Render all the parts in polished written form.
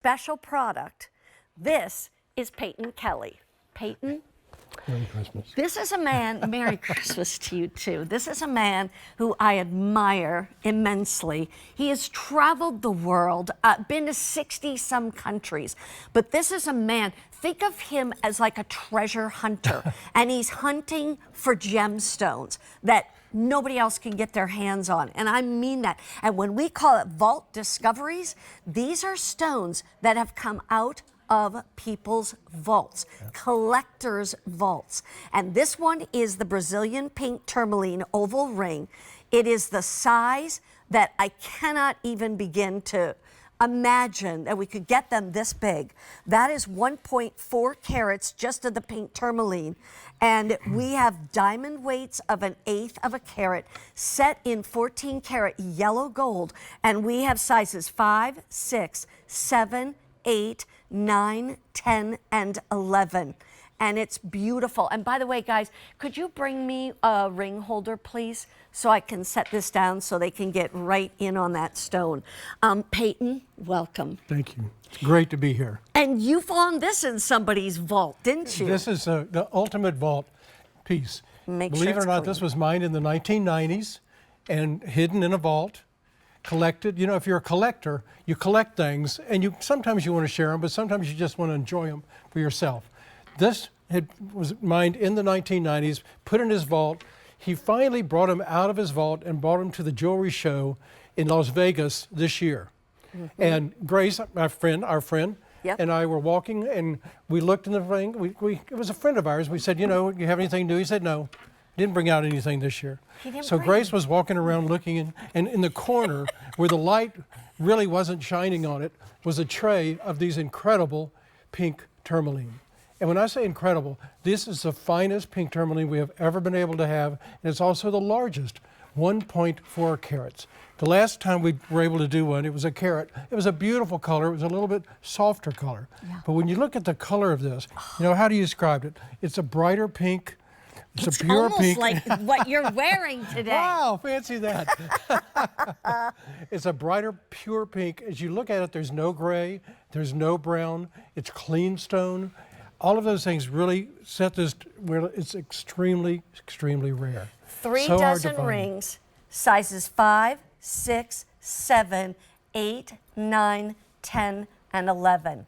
special product. This is Peyton Kelly. Peyton? Merry Christmas. This is a man, Merry Christmas to you too. This is a man who I admire immensely. He has traveled the world, been to 60-some countries, but this is a man, think of him as like a treasure hunter, and he's hunting for gemstones that nobody else can get their hands on, and I mean that. And when we call it vault discoveries, these are stones that have come out of people's vaults, collectors' vaults. And this one is the Brazilian pink tourmaline oval ring. It is the size that I cannot even begin to imagine that we could get them this big. That is 1.4 carats just of the pink tourmaline. And we have diamond weights of 1/8 of a carat set in 14 karat yellow gold. And we have sizes 5, 6, 7, 8, 9, 10, and 11. And it's beautiful. And by the way, guys, could you bring me a ring holder, please, so I can set this down so they can get right in on that stone. Peyton, welcome. Thank you. It's great to be here. And you found this in somebody's vault, didn't you? This is the ultimate vault piece. Believe it or not, this was mined in the 1990s and hidden in a vault. Collected. You know, if you're a collector, you collect things, and sometimes you want to share them, but sometimes you just want to enjoy them for yourself. This was mined in the 1990s, put in his vault. He finally brought him out of his vault and brought him to the jewelry show in Las Vegas this year. Mm-hmm. And Grace, our friend, yep, and I were walking, and we looked in the ring. It was a friend of ours. We said, you know, you have anything new? He said, no. Didn't bring out anything this year. So Grace was walking around looking, and in the corner where the light really wasn't shining on it was a tray of these incredible pink tourmaline. And when I say incredible, this is the finest pink tourmaline we have ever been able to have, and it's also the largest, 1.4 carats. The last time we were able to do one, it was a carat. It was a beautiful color. It was a little bit softer color. Yeah. But when you look at the color of this, you know, how do you describe it? It's a brighter pink. It's a pure almost pink. Like what you're wearing today. Wow, fancy that. It's a brighter, pure pink. As you look at it, there's no gray, there's no brown, it's clean stone. All of those things really set this where it's extremely, extremely rare. 3 dozen rings, sizes 5, 6, 7, 8, 9, 10, and 11.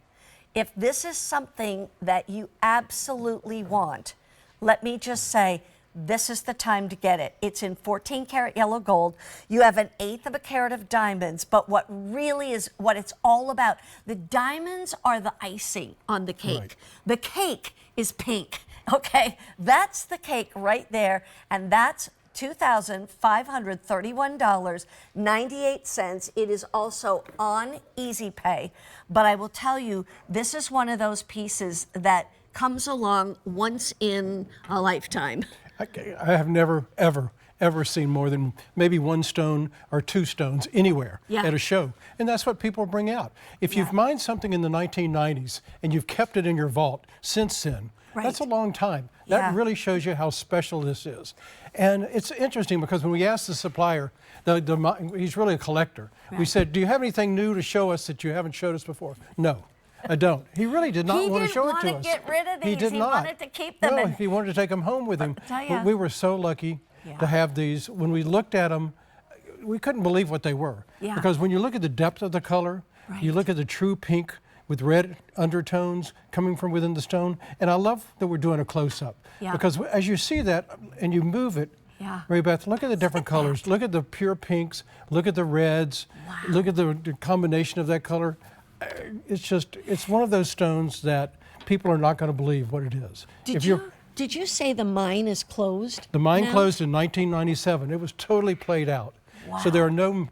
If this is something that you absolutely want, let me just say, this is the time to get it. It's in 14 karat yellow gold. You have 1/8 of a carat of diamonds, but what really is what it's all about, the diamonds are the icing on the cake. Right. The cake is pink, okay? That's the cake right there, and that's $2,531.98. It is also on Easy Pay, but I will tell you, this is one of those pieces that comes along once in a lifetime. I have never, ever seen more than maybe 1 stone or 2 stones anywhere at a show. And that's what people bring out. If you've mined something in the 1990s and you've kept it in your vault since then, that's a long time. That really shows you how special this is. And it's interesting because when we asked the supplier, he's really a collector. Right. We said, do you have anything new to show us that you haven't showed us before? No. I don't. He really did not want to show it to us. He didn't want to get rid of these. He did not. He wanted to keep them. No, he wanted to take them home with him. But we were so lucky to have these. When we looked at them, we couldn't believe what they were. Yeah. Because when you look at the depth of the color, you look at the true pink with red undertones coming from within the stone. And I love that we're doing a close-up. Yeah. Because as you see that and you move it, Mary Beth, look at the different colors. Look at the pure pinks. Look at the reds. Wow. Look at the combination of that color. It's one of those stones that people are not going to believe what it is. Did you say the mine is closed? The mine closed in 1997. It was totally played out. Wow. So there are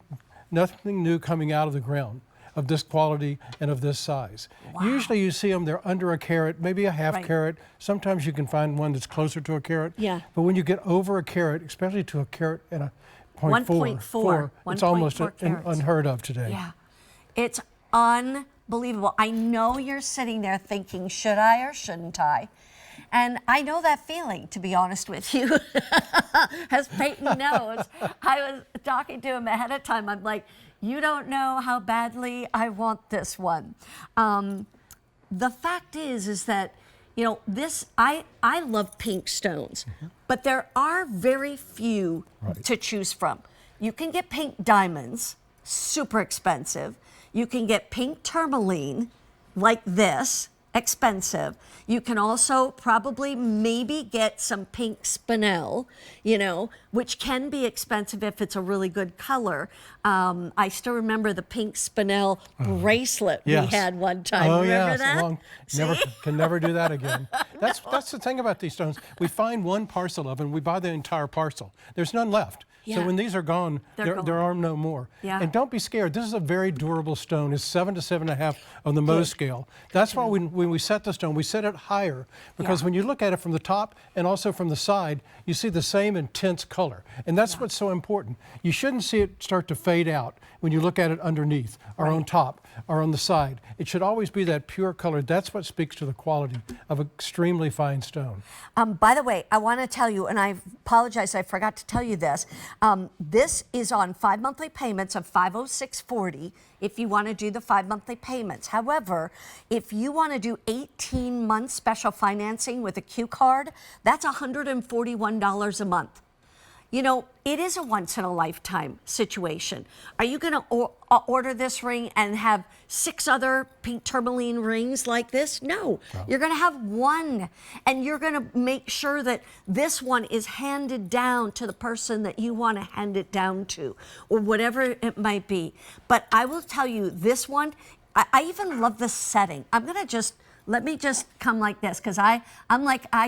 nothing new coming out of the ground of this quality and of this size. Wow. Usually you see them, they're under a carat, maybe a half carat. Sometimes you can find one that's closer to a carat. Yeah. But when you get over a carat, especially to a carat and a 0.4, it's almost unheard of today. Yeah. It's unbelievable. I know you're sitting there thinking, should I or shouldn't I? And I know that feeling, to be honest with you. As Peyton knows, I was talking to him ahead of time. I'm like, You don't know how badly I want this one. The fact is that, you know, this, I love pink stones, but there are very few to choose from. You can get pink diamonds, super expensive. You can get pink tourmaline, like this, expensive. You can also probably maybe get some pink spinel, you know, which can be expensive if it's a really good color. I still remember the pink spinel bracelet we had one time. Oh, remember yes. that? Can never do that again. That's the thing about these stones. We find one parcel of them, we buy the entire parcel. There's none left. So when these are gone, there are no more. And don't be scared. This is a very durable stone. It's 7 to 7.5 on the Mohs scale. That's why when we set the stone, we set it higher, because when you look at it from the top and also from the side, you see the same intense color. And that's what's so important. You shouldn't see it start to fade out when you look at it underneath or on top or on the side. It should always be that pure color. That's what speaks to the quality of an extremely fine stone. By the way, I want to tell you, and I apologize, I forgot to tell you this. This is on 5 monthly payments of $506.40 if you want to do the 5 monthly payments. However, if you want to do 18 months special financing with a Q card, that's $141 a month. You know, it is a once-in-a-lifetime situation. Are you going to order this ring and have 6 other pink tourmaline rings like this? No. You're going to have one, and you're going to make sure that this one is handed down to the person that you want to hand it down to, or whatever it might be. But I will tell you, this one, I even love the setting. I'm going to let me just come like this, because I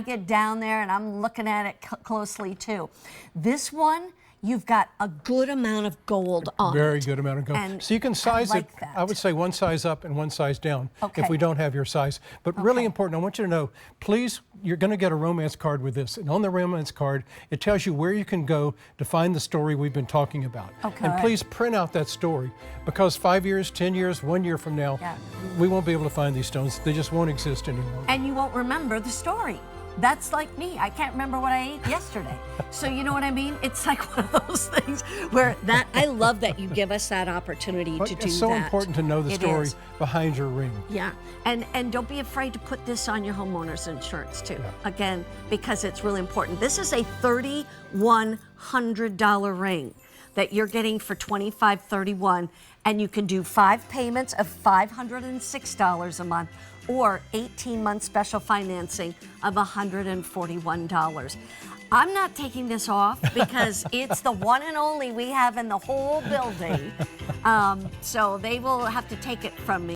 get down there and I'm looking at it closely too. This one, you've got a good amount of gold on it. Very good amount of gold. And so you can size it, I would say one size up and one size down if we don't have your size. But really important, I want you to know, please, you're going to get a romance card with this. And on the romance card, it tells you where you can go to find the story we've been talking about. And please print out that story, because 5 years, 10 years, 1 year from now, we won't be able to find these stones. They just won't exist anymore. And you won't remember the story. That's like me. I can't remember what I ate yesterday. So you know what I mean? It's like one of those things where I love that you give us that opportunity to do that. It's so important to know the story behind your ring. Yeah, and don't be afraid to put this on your homeowner's insurance too. Again, because it's really important. This is a $3,100 ring that you're getting for $2,531, and you can do 5 payments of $506 a month, or 18-month special financing of $141. I'm not taking this off because it's the one and only we have in the whole building. So they will have to take it from me.